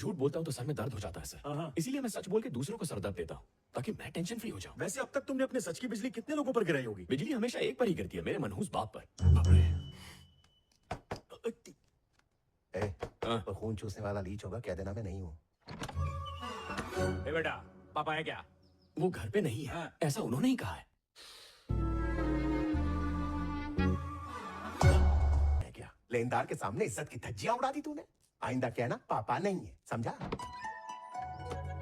झूठ बोलता हूँ तो सर में दर्द हो जाता है सर, इसीलिए मैं सच बोल के दूसरों को सर दर्द देता हूँ ताकि मैं टेंशन फ्री हो जाऊँ। वैसे अब तक तुमने अपने सच की बिजली कितने लोगों पर गिराई होगी? बिजली हमेशा एक पर ही गिरती है, मेरे मनहूस बाप पर। बाप रे। तो खून चूसने वाला लीच होगा, कह देना मैं नहीं हूँ। बेटा, पापा है क्या? वो घर पे नहीं है, ऐसा उन्होंने ही कहा है। क्या लेनदार के सामने इज्जत की धज्जियां उड़ा दी तूने? आइंदा कहना पापा नहीं है, समझा?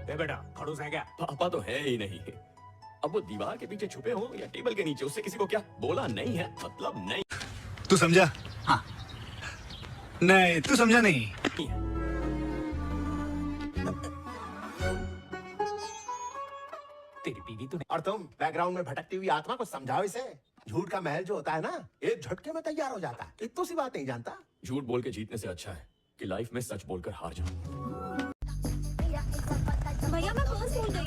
बेटा, खड़ूस है क्या? पापा तो है ही नहीं। अब वो दीवार के पीछे छुपे हो या टेबल के नीचे, उससे किसी को क्या बोला नहीं है मतलब नहीं। तू समझा? हाँ। नहीं, तू समझा नहीं। तेरी बीवी तो नहीं। और तुम बैकग्राउंड में भटकती हुई आत्मा को समझाओ इसे। झूठ का महल जो होता है ना, एक झटके में तैयार हो जाता है। इतनी सी बात नहीं जानता? झूठ बोल के जीतने से अच्छा है कि लाइफ में सच बोलकर हार जाऊं। भैया मैं पर्स भूल गई।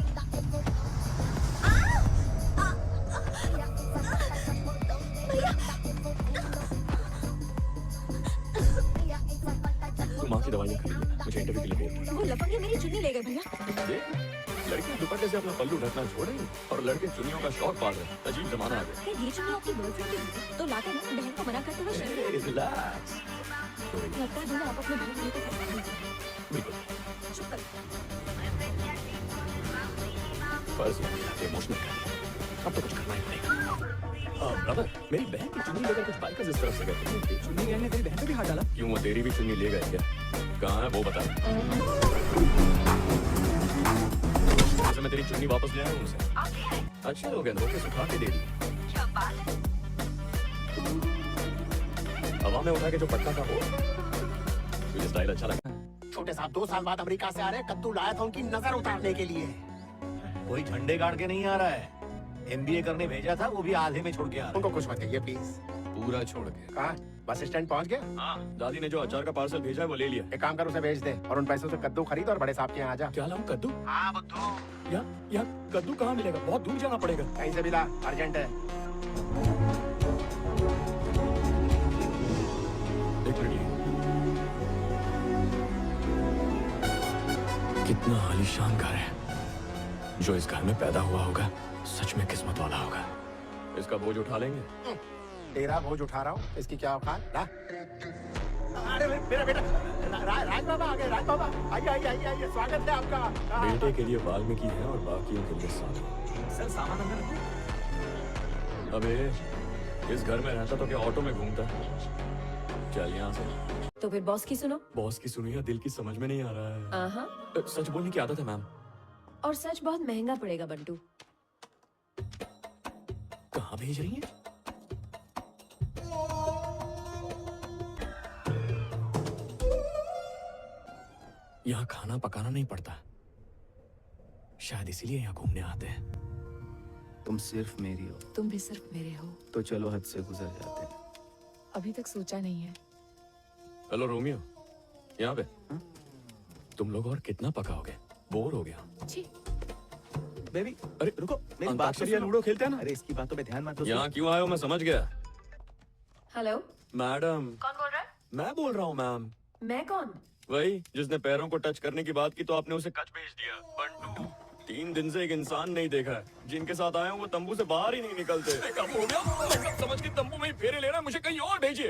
तुम माँ की दवाइयाँ खरीदो, मुझे इंटरव्यू के लिए भेज। वो लफंगे मेरी चुन्नी ले गए भैया। ये लड़कियां दुपट्टे से अपना पल्लू ढकना छोड़ रही हैं और लड़के चुन्नियों का शौक पाल रहे हैं। अजीब जमाना आ गया। ये चुन्नी आपकी गर्लफ्रेंड की थी, तो लाकर ना बहन को मना करते हुए शर्म। रिलैक्स। लगता है भैया आप अपने भाई को पकड़ लीजिए। बिल्कुल। चुप कर। फर्ज है इमोशनल कर। अब तो कुछ करना ही पड़ेगा। ब्रदर, मेरी बहन की चुन्नी लेकर कुछ बाइकर्स इस तरफ से गए थे। चुन्नी गहने तेरी बहन पे भी हाथ डाला? क्यों, वो तेरी भी चुन्नी ले गए क्या? कहाँ है वो बता। वैसे मैं तेरी चुन्नी वापस ले आया हूँ उनसे। अच्छे लोग हैं, धोखे सुखा के दे दी। हवा में उठा के जो पटका था वो, मुझे स्टाइल अच्छा लगा। छोटे साहब 2 साल बाद अमेरिका से आ रहे, कद्दू लाया था उनकी नजर उतारने के लिए। कोई झंडे गाड़ के नहीं आ रहा है। MBA करने भेजा था, वो भी आधे में छोड़ के आ रहा है। उनको कुछ मत कहिए प्लीज। पूरा छोड़ के। कहाँ? बस स्टैंड पहुँच गया? हाँ, दादी ने जो अचार का पार्सल भेजा है वो ले लिया। एक काम कर, उसे भेज दे और उन पैसों से कद्दू खरीद और बड़े साहब के यहाँ आ जा। क्या लाऊं? कद्दू? हाँ बुद्धू। यहाँ कद्दू कहाँ मिलेगा? बहुत दूर जाना पड़ेगा। कहीं से भी ला, अर्जेंट है। एक मिनट। कितना आलीशान घर है। जो इस घर में पैदा हुआ होगा सच में किस्मत वाला होगा। इसका बोझ उठा लेंगे। तेरा बोझ उठा रहा हूँ, इसकी क्या औकात? ला। अरे मेरा बेटा राज बाबा आ गए। राज बाबा आइए आइए आइए आइए, स्वागत है आपका। बेटे के लिए वाल्मीकि है और बाकियों के लिए साधु। सर सामान अंदर रखो। अबे इस घर में रहता तो क्या ऑटो में घूमता? चल यहाँ से। तो फिर बॉस की सुनो। बॉस की सुनी या दिल की समझ में नहीं आ रहा है। हाँ। सच बोलने की आदत है मैम। और सच बहुत महंगा पड़ेगा बंटू। कहाँ भेज रही है? यहाँ खाना पकाना नहीं पड़ता, शायद इसीलिए यहाँ घूमने आते हैं। तुम सिर्फ मेरी हो। तुम भी सिर्फ मेरे हो। तो चलो हद से गुजर जाते हैं। अभी तक सोचा नहीं है। हेलो रोमियो, यहाँ पे। तुम लोग और कितना पकाओगे? बोर हो गया। बेबी, अरे रुको, मेरी बात अंताक्षरी या सुनो। लूडो खेलते हैं ना? अरे इसकी बातों पे ध्यान मत दो। यहाँ क्यों आए हो मैं समझ गया। Hello, madam. कौन बोल रहा है? मैं बोल रहा हूँ मैम। मैं कौन? वही जिसने पैरों को टच करने की बात की तो आपने उसे कच भेज दिया। बंटू, 3 दिन से एक इंसान नहीं देखा है। जिनके साथ आए हो वो तंबू से बाहर ही नहीं निकलते। कब हो गया? मतलब समझ के तंबू में ही फेरे ले रहा है, मुझे कहीं और भेजिए।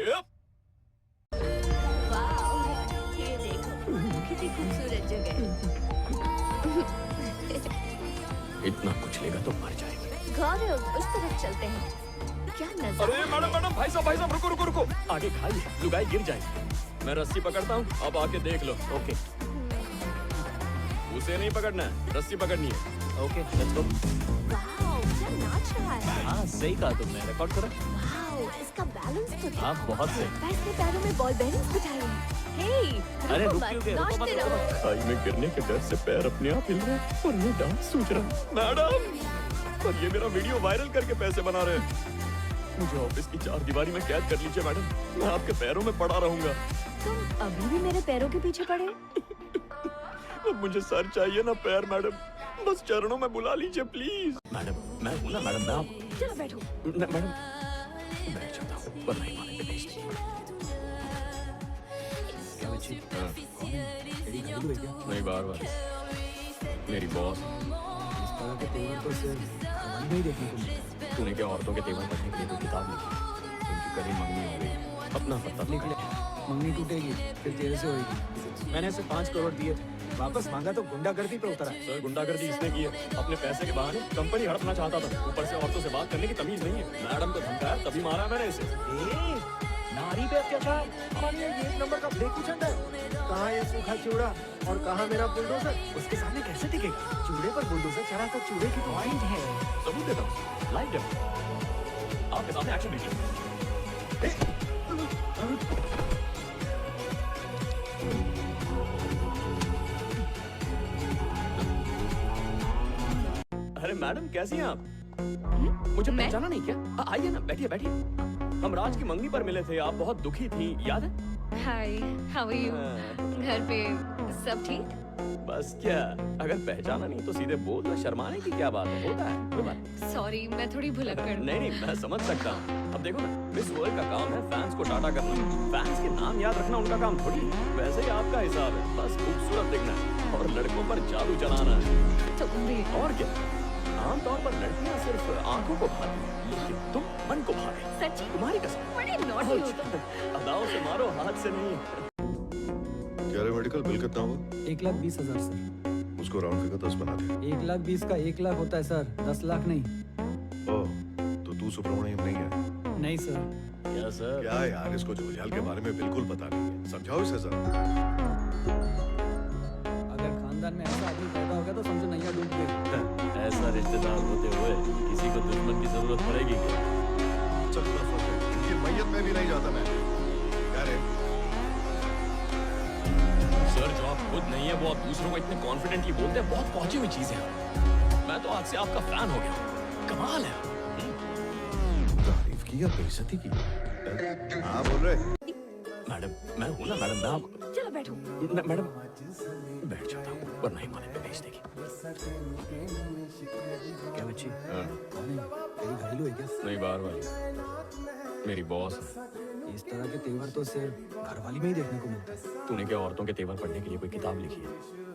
ये देखो कितनी खूबसूरत जगह। इतना कुछ लेगा तो मर जाएगी। गौरव, उस तरफ चलते हैं। क्या नजारा। अरे मैडम भाई साहब रुको। आगे खाई, लुगाई गिर जाएगी। मैं रस्सी पकड़ता हूँ, अब आके देख लो। ओके उसे नहीं पकड़ना है, रस्सी पकड़नी है। Okay, let's go. वाओ, क्या नाच रहा है। हाँ सही कहा तुमने, रिकॉर्ड करो। वाओ, इसका बैलेंस तो देखो। हाँ बहुत सही। मैं इसके पैरों में बॉल बेयरिंग्स बिठाए हैं। हे, अरे रुको रुक मत, क्यों गए? रुको मत, नाचते रुको रहो। मत। खाई में गिरने के डर से पैर अपने आप हिल रहे हैं और ये डांस सूझ रहा है। मैडम, और ये मेरा वीडियो वायरल करके पैसे बना रहे हैं। मुझे ऑफिस की 4 दीवारी में कैद कर लीजिए मैडम, मैं आपके पैरों में पड़ा रहूंगा। तुम अभी भी मेरे पैरों के पीछे पड़े? अब मुझे सर चाहिए ना पैर मैडम, बस चरणों में बुला लीजिए प्लीज। मैडम मैं हूं ना मैडम, मैं आप। चलो बैठो। मैडम बैठ जाता हूँ, वरना ही माने पे भेज दीजिए। सच्ची कौन है? तेरी घरेलू है क्या? नहीं बार बार मेरी बॉस। इस तरह के तेवर तो सिर्फ घरवाली में ही देखने को मिलता है। तूने क्या औरतों के तेवर पढ़ने के लिए कोई किताब लिखी? इनकी कभी मंगनी हो गई, अपना पता लिख ले, मंगनी टूटेगी फिर तेरे से होएगी। मैंने इसे 5 करोड़ दिए थे, वापस मांगा तो गुंडागर्दी पे उतरा। सर गुंडागर्दी इसने की है, अपने पैसे के बहाने कंपनी हड़पना चाहता था, ऊपर से औरतों से बात करने की तमीज नहीं है। मैडम को धमकाया तभी मारा मैंने इसे। नारी पे अत्याचार हमारे लिए एक नंबर का फेंकू झंडा है। कहाँ ये सूखा चूड़ा और कहाँ मेरा बुलडोजर? उसके सामने कैसे टिकेगा? चूड़े पर बुलडोजर चढ़ा तो चूड़े की पॉइंट है। सबूत देता हूँ, लाइव डेमो आपके सामने एक्शन लीजिए। अरे मैडम कैसी हैं आप? मुझे मैं? पहचाना नहीं क्या? आइए ना, बैठिए बैठिए। हम राज की मंगनी पर मिले थे, आप बहुत दुखी थी, याद है? हाय, हाउ आर यू? हाँ, घर पे सब ठीक? बस क्या, अगर पहचाना नहीं तो सीधे बोल दो, शर्माने की क्या बात है, होता है, कोई बात नहीं। सॉरी, मैं थोड़ी भुलक्कड़। नहीं, मैं समझ सकता हूँ। अब देखो ना, मिस वर्ल्ड का काम है फैंस को टाटा करना, फैंस के नाम याद रखना उनका काम थोड़ी है। वैसे ही आपका हिसाब है, बस खूबसूरत दिखना है और लड़कों पर जादू चलाना है। तो भी और क्या, आमतौर पर लड़कियां सिर्फ आंखों को भाती हैं, लेकिन तुम मन को भागे। सच्ची तुम्हारी कसम। बड़े नॉटी हो तुम। अदाओं से मारो, हाथ से नहीं। क्या रे मेडिकल बिल कितना हुआ? 1,20,000 सर। उसको राउंड फिगर 10 बना दे। 1,20,000 का 1 लाख होता है सर, 10 लाख नहीं। ओह, तो तू सुब्रमण्यम नहीं है? नहीं सर। क्या सर? क्या यार, इसको झोलझाल के बारे में बिल्कुल पता नहीं है, समझाओ इसे जरा। अगर खानदान में ऐसा आदमी पैदा हो गया तो समझो नैया डूब गई। ऐसा रिश्तेदार होते हुए किसी को दुश्मन की जरूरत पड़ेगी क्या? चल नफरत है, इनकी मैयत में भी नहीं जाता मैं। क्या रे? सर जो आप खुद नहीं है वो आप दूसरों को इतने कॉन्फिडेंटली बोलते हैं, बहुत पहुंची हुई चीज है। मैं तो आज से आपका फैन हो गया, कमाल है। तारीफ की या बेइज्जती की? हाँ बोल रहे। मैडम मैं हूँ ना मैडम, मैं आप चलो बैठो। मैडम बैठ जाता हूँ वरना हिमालय पे भेज देगी। क्या बच्ची हाँ, कौन है? तेरी घरेलू है क्या? नहीं बार बार मेरी बॉस है। इस तरह के तेवर तो सिर्फ घरवाली में ही देखने को मिलता है। तूने क्या औरतों के तेवर पढ़ने के लिए कोई किताब लिखी है?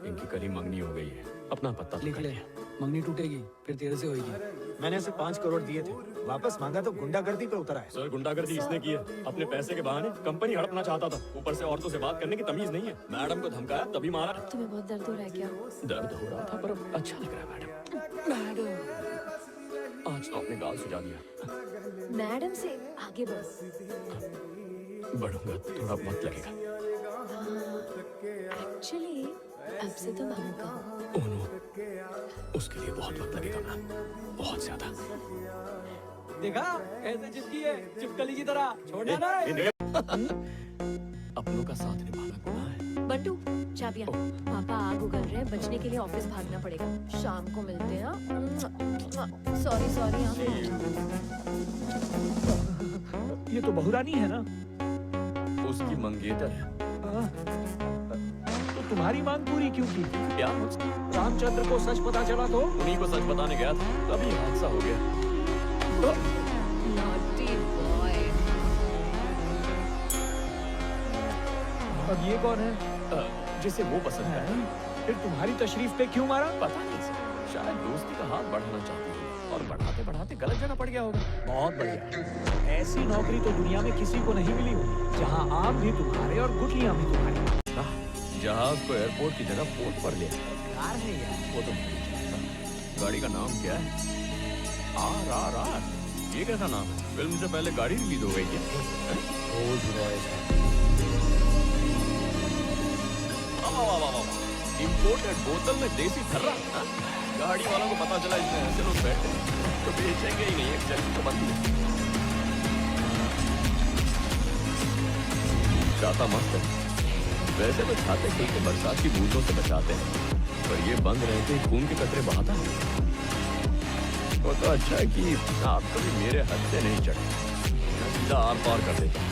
इनकी कल ही मंगनी हो गई है, अपना पता तो लिख कर ले, लिया। मंगनी टूटेगी फिर तेरे से होएगी। मैंने इसे 5 करोड़ दिए थे, वापस मांगा तो गुंडागर्दी पे उतरा है। सर गुंडागर्दी इसने की है, अपने पैसे के बहाने कंपनी हड़पना चाहता था, ऊपर से औरतों से बात करने की तमीज नहीं है। मैडम को धमकाया तभी मारा। तुम्हें बहुत दर्द हो रहा है क्या? दर्द हो रहा था पर अब अच्छा लग रहा है मैडम। आज तो आपने गाल सुझा दिया। मैडम से आगे बढ़ो। बढ़ूंगा, थोड़ा वक्त लगेगा। एक्चुअली अब से तो मामू का हो। ओह नो, उसके लिए बहुत वक्त लगेगा मैम, बहुत ज्यादा। देखा कैसे चिपकी है, चिपकली की तरह। छोड़ना नहीं। अपनों का साथ निभाना गुनाह है। बंटू चाबियां। पापा आग उगल रहे हैं, बचने के लिए ऑफिस भागना पड़ेगा। शाम को मिलते हैं। सॉरी सॉरी ये तो बहुरानी है ना? उसकी मंगेतर है। तो तुम्हारी मांग पूरी क्यों की? क्या? रामचंद्र को सच पता चला तो? उन्हीं को सच बताने गया था, तभी हादसा हो गया। Naughty boy. अब ये कौन है? जिसे वो पसंद है। फिर तुम्हारी तशरीफ पे क्यों मारा? पता नहीं सर, शायद दोस्ती का हाथ बढ़ाना चाहती है और बढ़ाते बढ़ाते गलत जगह पड़ गया होगा। बहुत बढ़िया। ऐसी नौकरी तो दुनिया में किसी को नहीं मिली होगी, जहाँ आप भी तुम्हारे और गुठलियाँ भी तुम्हारी। जहाज को एयरपोर्ट की जगह पोर्ट पर लिया। कार है यार। वो तो नहीं जानता। गाड़ी का नाम क्या है? RRR। ये कैसा नाम है? फिल्म से पहले गाड़ी रिलीज हो गई क्या? रोज रॉयस है। इम्पोर्टेड बोतल में देसी थर्रा। हाँ? गाड़ी वालों को पता चला इसमें ऐसे लोग बैठे तो बेचेंगे ही नहीं, एक चल तो बंद है। छाता मस्त है। वैसे तो छाते ठीक है, बरसात की बूंदों से बचाते हैं, पर ये बंद रहते ही खून के कतरे बहाता है। वो तो अच्छा है कि आप कभी मेरे हद से नहीं चढ़े, मैं सीधा आर पार कर देता हूँ।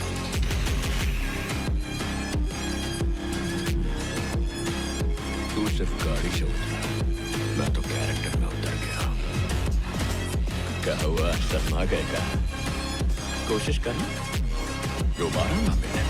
तू सिर्फ गाड़ी से उतरा, मैं तो कैरेक्टर में उतर गया। क्या हुआ, शर्मा गए क्या? कोशिश करना, दोबारा ना मिले।